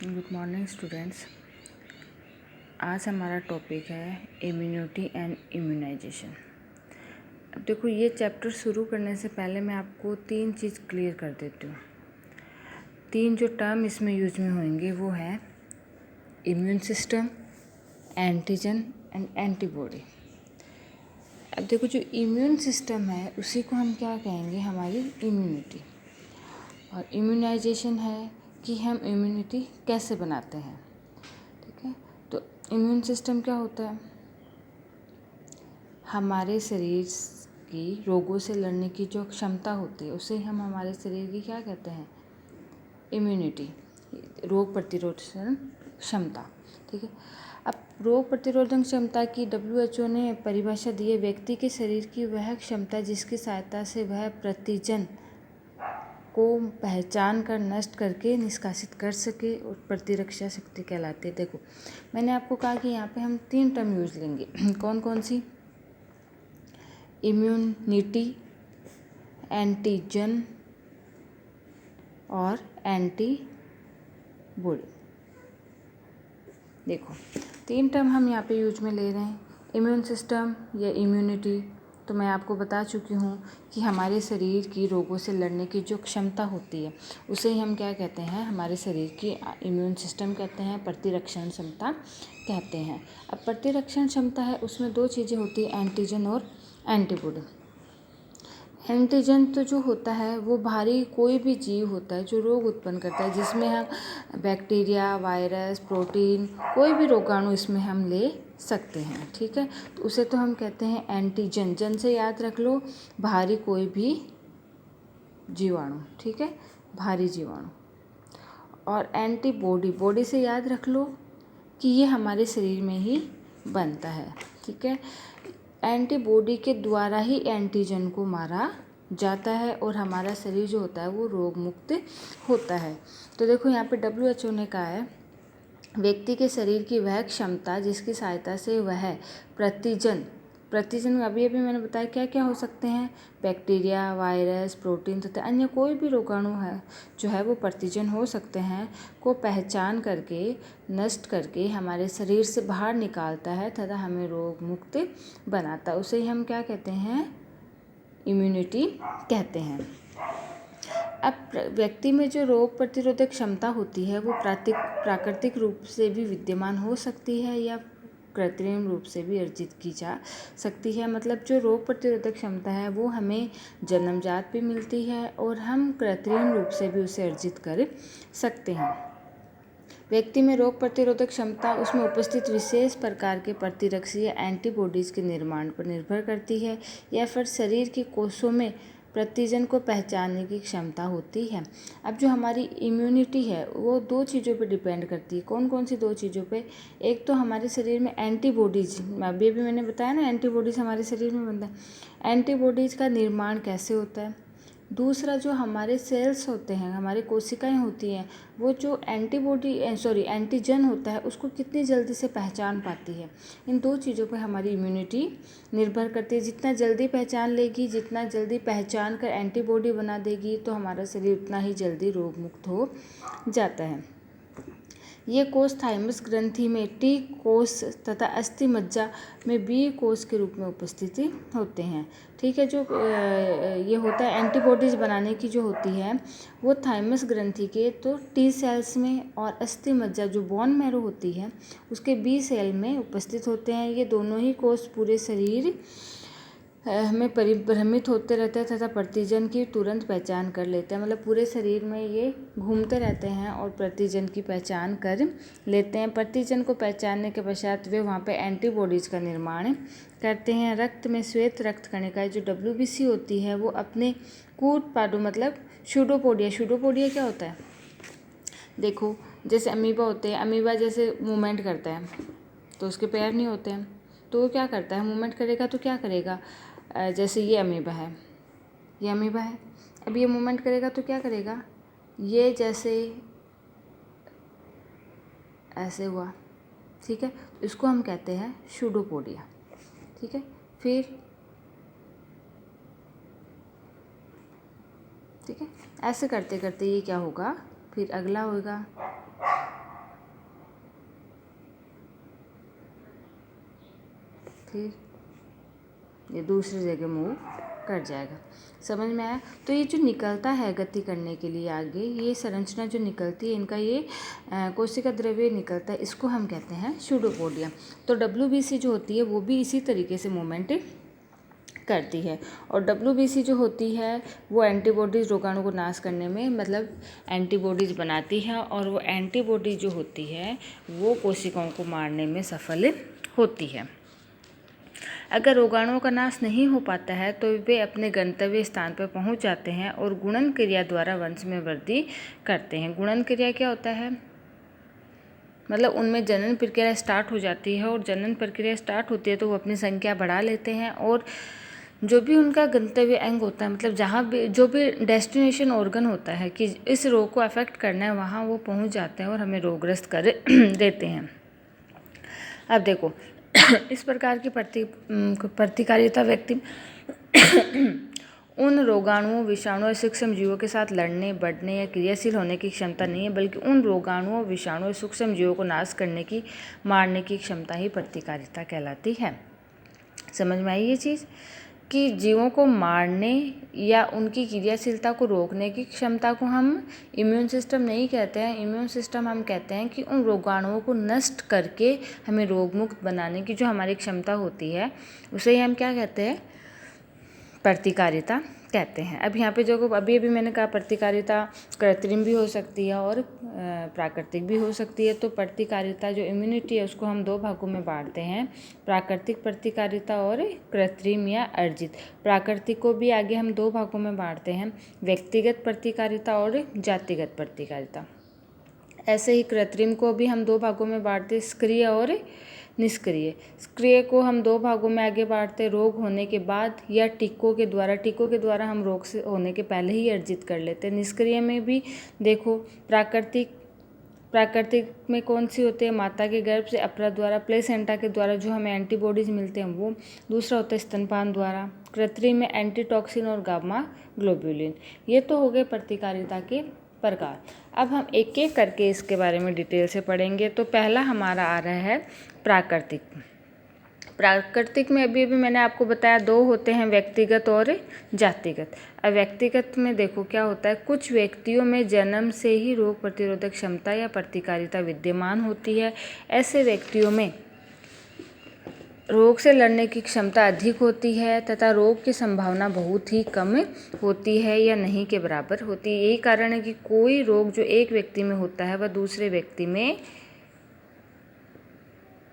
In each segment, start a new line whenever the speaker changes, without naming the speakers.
Good morning students. आज हमारा topic है इम्यूनिटी एंड इम्यूनाइजेशन। अब देखो, ये चैप्टर शुरू करने से पहले मैं आपको 3 चीज़ क्लियर कर देती हूँ। 3 जो टर्म इसमें यूज में होंगे वो है immune system, antigen and antibody. अब देखो, जो इम्यून सिस्टम है उसी को हम क्या कहेंगे, हमारी इम्यूनिटी। और इम्यूनाइजेशन है कि हम इम्यूनिटी कैसे बनाते हैं। ठीक है, तो इम्यून सिस्टम क्या होता है? हमारे शरीर की रोगों से लड़ने की जो क्षमता होती है उसे हम हमारे शरीर की क्या कहते हैं, इम्यूनिटी, रोग प्रतिरोधक क्षमता। ठीक है, अब रोग प्रतिरोधक क्षमता की WHO ने परिभाषा दी है, व्यक्ति के शरीर की वह क्षमता जिसकी सहायता से वह प्रतिजन को पहचान कर नष्ट करके निष्कासित कर सके और प्रतिरक्षा शक्ति कहलाती है। देखो, मैंने आपको कहा कि यहाँ पे हम 3 टर्म यूज लेंगे। कौन कौन सी? इम्यूनिटी, एंटीजन और एंटीबॉडी। देखो, 3 टर्म हम यहाँ पे यूज में ले रहे हैं। इम्यून सिस्टम या इम्यूनिटी, तो मैं आपको बता चुकी हूँ कि हमारे शरीर की रोगों से लड़ने की जो क्षमता होती है उसे ही हम क्या कहते हैं, हमारे शरीर की इम्यून सिस्टम कहते हैं, प्रतिरक्षण क्षमता कहते हैं। अब प्रतिरक्षण क्षमता है, उसमें 2 चीज़ें होती हैं, एंटीजन और एंटीबॉडी। एंटीजन तो जो होता है वो बाहरी कोई भी जीव होता है जो रोग उत्पन्न करता है, जिसमें हम बैक्टीरिया, वायरस, प्रोटीन, कोई भी रोगाणु इसमें हम ले सकते हैं। ठीक है, तो उसे तो हम कहते हैं एंटीजन। जन से याद रख लो, बाहरी कोई भी जीवाणु। ठीक है, बाहरी जीवाणु। और एंटीबॉडी, बॉडी से याद रख लो कि ये हमारे शरीर में ही बनता है। ठीक है, एंटीबॉडी के द्वारा ही एंटीजन को मारा जाता है और हमारा शरीर जो होता है वो रोग मुक्त होता है। तो देखो, यहाँ पे WHO ने कहा है, व्यक्ति के शरीर की वह क्षमता जिसकी सहायता से वह प्रतिजन अभी मैंने बताया क्या क्या हो सकते हैं, बैक्टीरिया, वायरस, प्रोटीन तथा अन्य कोई भी रोगाणु है जो है वो प्रतिजन हो सकते हैं, को पहचान करके नष्ट करके हमारे शरीर से बाहर निकालता है तथा हमें रोग मुक्त बनाता है। उसे ही हम क्या कहते हैं, इम्यूनिटी कहते हैं। अब व्यक्ति में जो रोग प्रतिरोधक क्षमता होती है वो प्राकृतिक रूप से भी विद्यमान हो सकती है या कृत्रिम रूप से भी अर्जित की जा सकती है। मतलब जो रोग प्रतिरोधक क्षमता है वो हमें जन्मजात भी मिलती है और हम कृत्रिम रूप से भी उसे अर्जित कर सकते हैं। व्यक्ति में रोग प्रतिरोधक क्षमता उसमें उपस्थित विशेष प्रकार के प्रतिरक्षी या एंटीबॉडीज़ के निर्माण पर निर्भर करती है या फिर शरीर के कोषों में प्रतिजन को पहचानने की क्षमता होती है। अब जो हमारी इम्यूनिटी है वो 2 चीज़ों पर डिपेंड करती है। कौन कौन सी 2 चीज़ों पे? एक तो हमारे शरीर में एंटीबॉडीज़, अभी मैंने बताया ना, एंटीबॉडीज़ हमारे शरीर में बनता है। एंटीबॉडीज़ का निर्माण कैसे होता है? दूसरा, जो हमारे सेल्स होते हैं, हमारी कोशिकाएं होती हैं, वो जो एंटीजन होता है उसको कितनी जल्दी से पहचान पाती है। इन 2 चीज़ों पर हमारी इम्यूनिटी निर्भर करती है। जितना जल्दी पहचान लेगी, जितना जल्दी पहचान कर एंटीबॉडी बना देगी, तो हमारा शरीर उतना ही जल्दी रोग मुक्त हो जाता है। ये कोष थाइमस ग्रंथि में टी कोष तथा अस्थि मज्जा में बी कोष के रूप में उपस्थित होते हैं। ठीक है, जो ये होता है एंटीबॉडीज़ बनाने की जो होती है वो थाइमस ग्रंथि के तो टी सेल्स में और अस्थि मज्जा जो बोन मैरो होती है उसके बी सेल में उपस्थित होते हैं। ये दोनों ही कोष पूरे शरीर हमें परिभ्रमित होते रहते हैं तथा प्रतिजन की तुरंत पहचान कर लेते हैं। मतलब पूरे शरीर में ये घूमते रहते हैं और प्रतिजन की पहचान कर लेते हैं। प्रतिजन को पहचानने के पश्चात वे वहाँ पे एंटीबॉडीज़ का निर्माण करते हैं। रक्त में श्वेत रक्त कणिकाएं जो WBC होती है वो अपने कूटपाडु मतलब शूडोपोडिया क्या होता है? देखो, जैसे अमीबा होते हैं, अमीबा जैसे मूवमेंट करता है तो उसके पैर नहीं होते हैं, तो वो क्या करता है, मूवमेंट करेगा तो क्या करेगा, जैसे ये अमीबा है, अब ये मूवमेंट करेगा तो क्या करेगा, ये जैसे ऐसे हुआ। ठीक है, इसको हम कहते हैं शूडोपोडिया। ठीक है, फिर ठीक है, ऐसे करते करते ये क्या होगा, फिर अगला होगा फिर ये दूसरी जगह मूव कर जाएगा। समझ में आया? तो ये जो निकलता है गति करने के लिए आगे, ये संरचना जो निकलती है इनका, ये कोशिका द्रव्य निकलता है, इसको हम कहते हैं सूडोपोडिया। तो WBC जो होती है वो भी इसी तरीके से मूवमेंट करती है। और WBC जो होती है वो एंटीबॉडीज़ रोगाणु को नाश करने में मतलब एंटीबॉडीज़ बनाती है, और वो एंटीबॉडी जो होती है वो कोशिकाओं को मारने में सफल होती है। अगर रोगाणुओं का नाश नहीं हो पाता है तो वे अपने गंतव्य स्थान पर पहुंच जाते हैं और गुणन क्रिया द्वारा वंश में वृद्धि करते हैं। गुणन क्रिया क्या होता है? मतलब उनमें जनन प्रक्रिया स्टार्ट हो जाती है, और जनन प्रक्रिया स्टार्ट होती है तो वो अपनी संख्या बढ़ा लेते हैं, और जो भी उनका गंतव्य अंग होता है, मतलब जहाँ भी जो भी डेस्टिनेशन ऑर्गन होता है कि इस रोग को अफेक्ट करना है, वहाँ वो पहुँच जाते हैं और हमें रोगग्रस्त कर देते हैं। अब देखो इस प्रकार की प्रतिकारिता व्यक्ति उन रोगाणुओं, विषाणुओं और सूक्ष्म जीवों के साथ लड़ने, बढ़ने या क्रियाशील होने की क्षमता नहीं है, बल्कि उन रोगाणुओं, विषाणुओं और सूक्ष्म जीवों को नाश करने की, मारने की क्षमता ही प्रतिकारिता कहलाती है। समझ में आई ये चीज़ कि जीवों को मारने या उनकी क्रियाशीलता को रोकने की क्षमता को हम इम्यून सिस्टम नहीं कहते हैं। इम्यून सिस्टम हम कहते हैं कि उन रोगाणुओं को नष्ट करके हमें रोग मुक्त बनाने की जो हमारी क्षमता होती है उसे ही हम क्या कहते हैं? प्रतिकारिता कहते हैं। अब यहाँ पे जो अभी मैंने कहा प्रतिकारिता कृत्रिम भी हो सकती है और प्राकृतिक भी हो सकती है। तो प्रतिकारिता जो इम्यूनिटी है उसको हम दो भागों में बांटते हैं, प्राकृतिक प्रतिकारिता और कृत्रिम या अर्जित। प्राकृतिक को भी आगे हम दो भागों में बांटते हैं, व्यक्तिगत प्रतिकारिता और जातिगत प्रतिकारिता। ऐसे ही कृत्रिम को भी हम दो भागों में बांटते, सक्रिय और निष्क्रिय। सक्रिय को हम दो भागों में आगे बांटते, रोग होने के बाद या टीकों के द्वारा हम रोग से होने के पहले ही अर्जित कर लेते। निष्क्रिय में भी देखो प्राकृतिक में कौन सी होती है? माता के गर्भ से अपरा द्वारा, प्लेसेंटा के द्वारा जो हमें एंटीबॉडीज मिलते हैं वो। दूसरा होता है स्तनपान द्वारा। कृत्रिम में एंटीटॉक्सिन और गामा ग्लोब्यूलिन। ये तो हो गए प्रतिकारिता के प्रकार। अब हम एक एक करके इसके बारे में डिटेल से पढ़ेंगे। तो पहला हमारा आ रहा है प्राकृतिक। प्राकृतिक में अभी मैंने आपको बताया दो होते हैं, व्यक्तिगत और जातिगत। अब व्यक्तिगत में देखो क्या होता है, कुछ व्यक्तियों में जन्म से ही रोग प्रतिरोधक क्षमता या प्रतिकारिता विद्यमान होती है। ऐसे व्यक्तियों में रोग से लड़ने की क्षमता अधिक होती है तथा रोग की संभावना बहुत ही कम होती है या नहीं के बराबर होती है। यही कारण है कि कोई रोग जो एक व्यक्ति में होता है वह दूसरे व्यक्ति में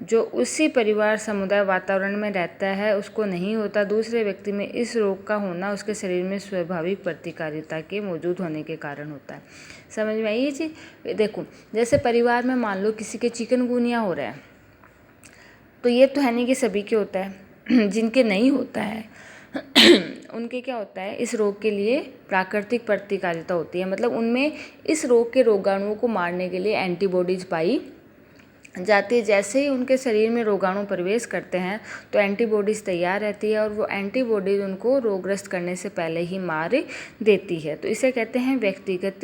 जो उसी परिवार, समुदाय, वातावरण में रहता है उसको नहीं होता। दूसरे व्यक्ति में इस रोग का होना उसके शरीर में स्वाभाविक प्रतिकारिता के मौजूद होने के कारण होता है। समझ में आई ये चीज़? देखो जैसे परिवार में मान लो किसी के चिकनगुनिया हो रहा है, तो ये तो है नहीं कि सभी के होता है, जिनके नहीं होता है उनके क्या होता है, इस रोग के लिए प्राकृतिक प्रतिकारिता होती है। मतलब उनमें इस रोग के रोगाणुओं को मारने के लिए एंटीबॉडीज पाई जाती है। जैसे ही उनके शरीर में रोगाणु प्रवेश करते हैं तो एंटीबॉडीज़ तैयार रहती है और वो एंटीबॉडीज़ उनको रोगग्रस्त करने से पहले ही मार देती है। तो इसे कहते हैं व्यक्तिगत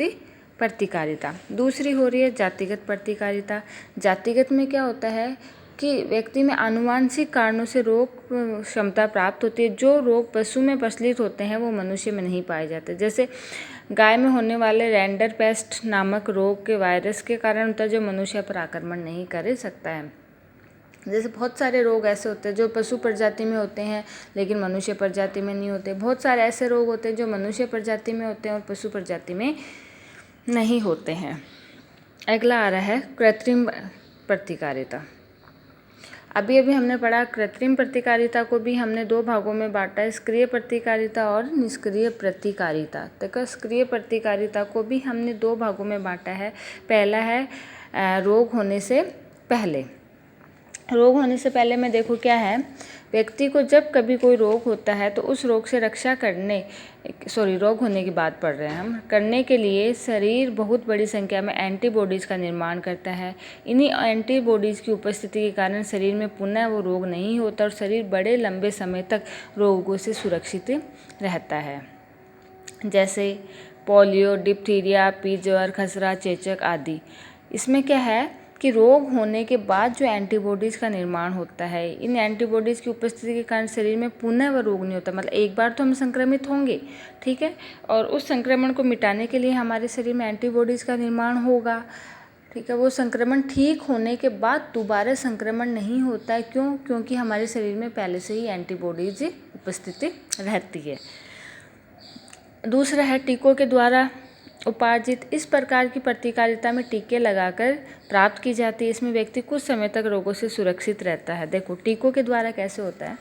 प्रतिकारिता। दूसरी हो रही है जातिगत प्रतिकारिता। जातिगत में क्या होता है कि व्यक्ति में आनुवांशिक कारणों से रोग क्षमता प्राप्त होती है। जो रोग पशु में प्रचलित होते हैं वो मनुष्य में नहीं पाए जाते। जैसे गाय में होने वाले रेंडर पेस्ट नामक रोग के वायरस के कारण होता है, जो मनुष्य पर आक्रमण नहीं कर सकता है। जैसे बहुत सारे रोग ऐसे होते हैं जो पशु प्रजाति में होते हैं लेकिन मनुष्य प्रजाति में नहीं होते। बहुत सारे ऐसे रोग होते हैं जो मनुष्य प्रजाति में होते हैं और पशु प्रजाति में नहीं होते हैं। अगला आ रहा है कृत्रिम प्रतिकारिता। अभी हमने पढ़ा कृत्रिम प्रतिकारिता को भी हमने दो भागों में बांटा है, सक्रिय प्रतिकारिता और निष्क्रिय प्रतिकारिता। तो सक्रिय प्रतिकारिता को भी हमने दो भागों में बांटा है। पहला है रोग होने से पहले। रोग होने से पहले में देखो क्या है, व्यक्ति को जब कभी कोई रोग होता है तो उस रोग से रक्षा रोग होने की बात पढ़ रहे हैं हम, करने के लिए शरीर बहुत बड़ी संख्या में एंटीबॉडीज़ का निर्माण करता है। इन्हीं एंटीबॉडीज़ की उपस्थिति के कारण शरीर में पुनः वो रोग नहीं होता और शरीर बड़े लंबे समय तक रोगों से सुरक्षित रहता है। जैसे पोलियो, डिप्थीरिया, पीत ज्वर, खसरा, चेचक आदि। इसमें क्या है कि रोग होने के बाद जो एंटीबॉडीज़ का निर्माण होता है, इन एंटीबॉडीज़ की उपस्थिति के कारण शरीर में पुनः वह रोग नहीं होता। मतलब एक बार तो हम संक्रमित होंगे, ठीक है, और उस संक्रमण को मिटाने के लिए हमारे शरीर में एंटीबॉडीज़ का निर्माण होगा, ठीक है। वो संक्रमण ठीक होने के बाद दोबारा संक्रमण नहीं होता है। क्यों? क्योंकि हमारे शरीर में पहले से ही एंटीबॉडीज उपस्थिति रहती है। दूसरा है टीकों के द्वारा उपार्जित। इस प्रकार की प्रतिकारिता में टीके लगाकर प्राप्त की जाती है। इसमें व्यक्ति कुछ समय तक रोगों से सुरक्षित रहता है। देखो टीकों के द्वारा कैसे होता है।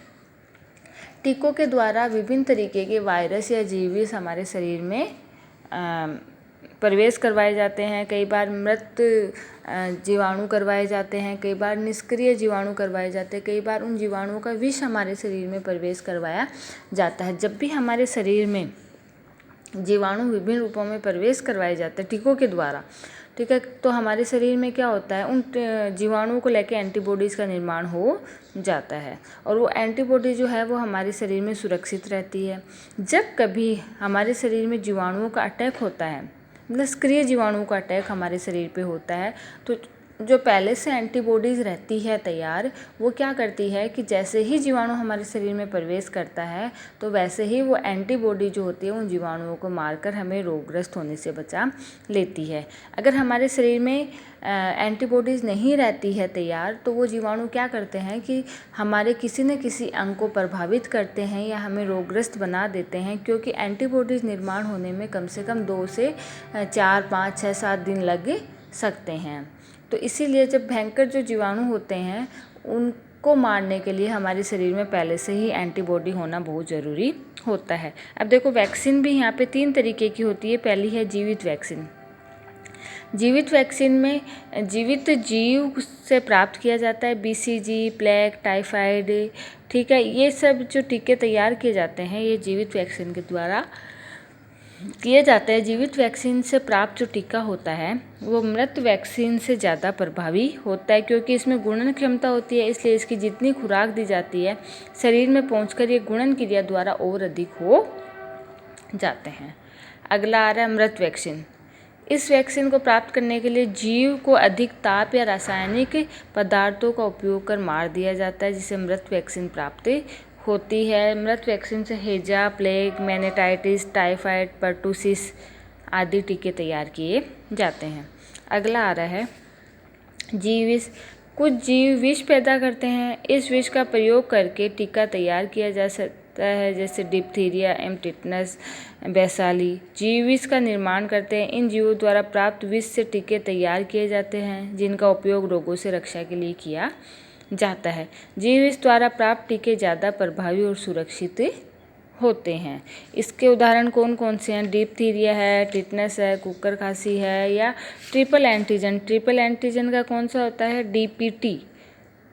टीकों के द्वारा विभिन्न तरीके के वायरस या जीवाणु हमारे शरीर में प्रवेश करवाए जाते हैं। कई बार मृत जीवाणु करवाए जाते हैं, कई बार निष्क्रिय जीवाणु करवाए जाते हैं, कई बार उन जीवाणुओं का विष हमारे शरीर में प्रवेश करवाया जाता है। जब भी हमारे शरीर में जीवाणु विभिन्न रूपों में प्रवेश करवाए जाते हैं टीकों के द्वारा, ठीक है, तो हमारे शरीर में क्या होता है, उन जीवाणुओं को लेकर एंटीबॉडीज़ का निर्माण हो जाता है और वो एंटीबॉडी जो है वो हमारे शरीर में सुरक्षित रहती है। जब कभी हमारे शरीर में जीवाणुओं का अटैक होता है, निष्क्रिय जीवाणुओं का अटैक हमारे शरीर पे होता है, तो जो पहले से एंटीबॉडीज़ रहती है तैयार, वो क्या करती है कि जैसे ही जीवाणु हमारे शरीर में प्रवेश करता है तो वैसे ही वो एंटीबॉडी जो होती है उन जीवाणुओं को मारकर हमें रोगग्रस्त होने से बचा लेती है। अगर हमारे शरीर में एंटीबॉडीज़ नहीं रहती है तैयार, तो वो जीवाणु क्या करते हैं कि हमारे किसी न किसी अंग को प्रभावित करते हैं या हमें रोगग्रस्त बना देते हैं, क्योंकि एंटीबॉडीज़ निर्माण होने में कम से कम 2 से 4, 5, 6, 7 दिन लग सकते हैं। तो इसीलिए जब भयंकर जो जीवाणु होते हैं उनको मारने के लिए हमारे शरीर में पहले से ही एंटीबॉडी होना बहुत ज़रूरी होता है। अब देखो वैक्सीन भी यहाँ पे 3 तरीके की होती है। पहली है जीवित वैक्सीन। जीवित वैक्सीन में जीवित जीव से प्राप्त किया जाता है। BCG, प्लेग, टाइफाइड, ठीक है, ये सब जो टीके तैयार किए जाते हैं ये जीवित वैक्सीन के द्वारा किए जाते हैं। जीवित वैक्सीन से प्राप्त जो टीका होता है वो मृत वैक्सीन से ज़्यादा प्रभावी होता है, क्योंकि इसमें गुणन क्षमता होती है, इसलिए इसकी जितनी खुराक दी जाती है शरीर में पहुंचकर ये गुणन क्रिया द्वारा और अधिक हो जाते हैं। अगला आ रहा है मृत वैक्सीन। इस वैक्सीन को प्राप्त करने के लिए जीव को अधिक ताप या रासायनिक पदार्थों का उपयोग कर मार दिया जाता है, जिसे मृत वैक्सीन प्राप्त होती है। मृत वैक्सीन से हैजा, प्लेग, मेनिंजाइटिस, टाइफाइड, पर्टुसिस आदि टीके तैयार किए जाते हैं। अगला आ रहा है जीव विष। कुछ जीव विष पैदा करते हैं। इस विष का प्रयोग करके टीका तैयार किया जा सकता है, जैसे डिप्थीरिया, टिटनस, वैशाली। जीव विष का निर्माण करते हैं। इन जीवों द्वारा प्राप्त विष से टीके तैयार किए जाते हैं, जिनका उपयोग रोगों से रक्षा के लिए किया जाता है। जीव विष द्वारा प्राप्त टीके ज़्यादा प्रभावी और सुरक्षित होते हैं। इसके उदाहरण कौन कौन से हैं? डिप्थीरिया है, टिटनस है, कुकर खांसी है, या ट्रिपल एंटीजन। ट्रिपल एंटीजन का कौन सा होता है? डीपीटी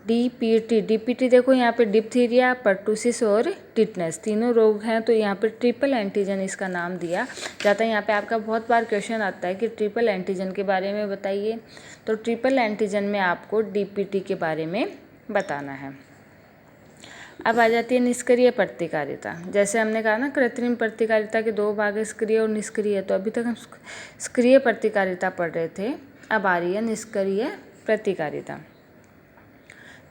देखो यहाँ पे डिप्थीरिया, पर्टुसिस और टिटनस तीनों रोग हैं, तो यहाँ पे ट्रिपल एंटीजन इसका नाम दिया जाता है। यहाँ पे आपका बहुत बार क्वेश्चन आता है कि ट्रिपल एंटीजन के बारे में बताइए, तो ट्रिपल एंटीजन में आपको डीपीटी के बारे में बताना है। अब आ जाती है निष्क्रिय प्रतिकारिता। जैसे हमने कहा ना, कृत्रिम प्रतिकारिता के 2 भाग है, सक्रिय और निष्क्रिय। तो अभी तक हम सक्रिय प्रतिकारिता पढ़ रहे थे, अब आ रही है निष्क्रिय प्रतिकारिता।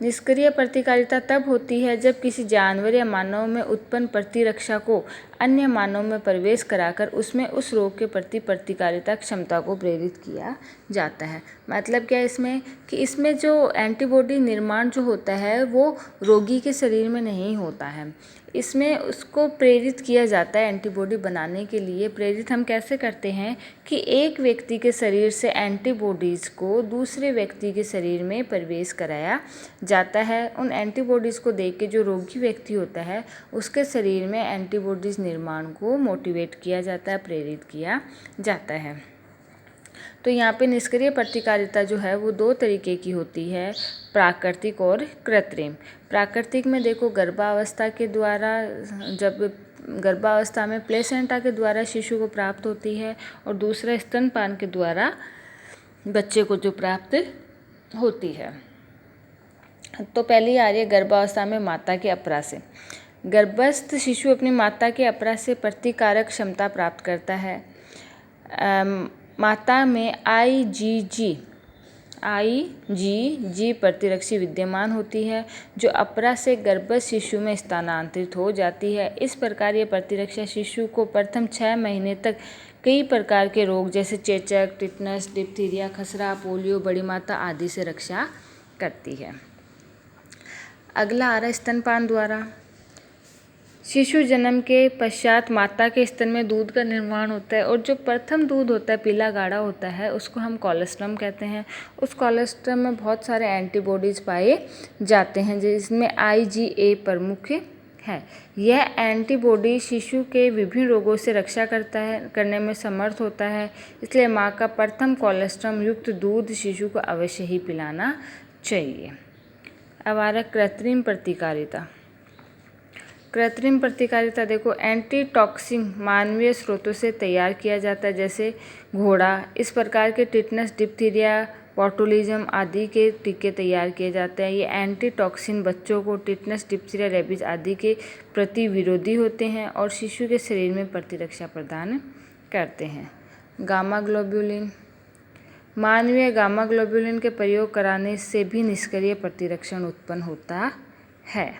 निष्क्रिय प्रतिकारिता तब होती है जब किसी जानवर या मानव में उत्पन्न प्रतिरक्षा को अन्य मानव में प्रवेश कराकर उसमें उस रोग के प्रति प्रतिकारिता क्षमता को प्रेरित किया जाता है। मतलब क्या इसमें कि इसमें जो एंटीबॉडी निर्माण जो होता है वो रोगी के शरीर में नहीं होता है, इसमें उसको प्रेरित किया जाता है एंटीबॉडी बनाने के लिए। प्रेरित हम कैसे करते हैं कि एक व्यक्ति के शरीर से एंटीबॉडीज़ को दूसरे व्यक्ति के शरीर में प्रवेश कराया जाता है। उन एंटीबॉडीज़ को देख के जो रोगी व्यक्ति होता है उसके शरीर में एंटीबॉडीज़ निर्माण को मोटिवेट किया जाता है, प्रेरित किया जाता है। तो यहाँ पे निष्क्रिय प्रतिकारिता जो है वो 2 तरीके की होती है, प्राकृतिक और कृत्रिम। प्राकृतिक में देखो गर्भावस्था के द्वारा, जब गर्भावस्था में प्लेसेंटा के द्वारा शिशु को प्राप्त होती है, और दूसरा स्तनपान के द्वारा बच्चे को जो प्राप्त होती है। तो पहली आ रही है गर्भावस्था में माता के अपरा से। गर्भस्थ शिशु अपनी माता के अपरा से प्रतिकारक क्षमता प्राप्त करता है। माता में IgG प्रतिरक्षी विद्यमान होती है जो अपरा से गर्भस्थ शिशु में स्थानांतरित हो जाती है। इस प्रकार ये प्रतिरक्षा शिशु को प्रथम 6 महीने तक कई प्रकार के रोग जैसे चेचक, टिटनस, डिप्थीरिया, खसरा, पोलियो, बड़ी माता आदि से रक्षा करती है। अगला आ रहा है स्तनपान द्वारा। शिशु जन्म के पश्चात माता के स्तन में दूध का निर्माण होता है और जो प्रथम दूध होता है पीला गाढ़ा होता है उसको हम कोलेस्ट्रम कहते हैं। उस कोलेस्ट्रम में बहुत सारे एंटीबॉडीज़ पाए जाते हैं जिसमें IgA प्रमुख है। यह एंटीबॉडी शिशु के विभिन्न रोगों से रक्षा करने में समर्थ होता है, इसलिए माँ का प्रथम कोलेस्ट्रम युक्त दूध शिशु को अवश्य ही पिलाना चाहिए। अब आ रहा कृत्रिम प्रतिकारिता। कृत्रिम प्रतिकारिता देखो, एंटीटॉक्सिन मानवीय स्रोतों से तैयार किया जाता है जैसे घोड़ा। इस प्रकार के टिटनस, डिप्थीरिया, बोटुलिज्म आदि के टीके तैयार किए जाते हैं। ये एंटीटॉक्सिन बच्चों को टिटनस, डिप्थीरिया, रेबीज आदि के प्रति विरोधी होते हैं और शिशु के शरीर में प्रतिरक्षा प्रदान करते हैं। गामा ग्लोबुलिन, मानवीय गामा ग्लोबुलिन के प्रयोग कराने से भी निष्क्रिय प्रतिरक्षण उत्पन्न होता है।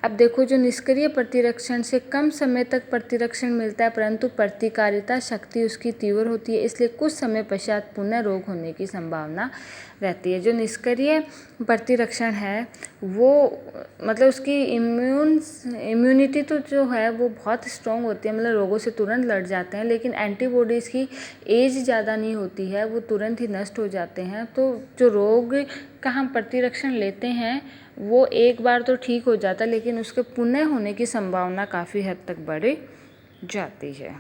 अब देखो, जो निष्क्रिय प्रतिरक्षण से कम समय तक प्रतिरक्षण मिलता है परंतु प्रतिकारिता शक्ति उसकी तीव्र होती है, इसलिए कुछ समय पश्चात पुनः रोग होने की संभावना रहती है। जो निष्क्रिय प्रतिरक्षण है वो मतलब उसकी इम्यूनिटी तो जो है वो बहुत स्ट्रॉन्ग होती है, मतलब रोगों से तुरंत लड़ जाते हैं, लेकिन एंटीबॉडीज़ की एज ज़्यादा नहीं होती है, वो तुरंत ही नष्ट हो जाते हैं। तो जो रोग का हम प्रतिरक्षण लेते हैं वो एक बार तो ठीक हो जाता है लेकिन उसके पुनः होने की संभावना काफ़ी हद तक बढ़ जाती है।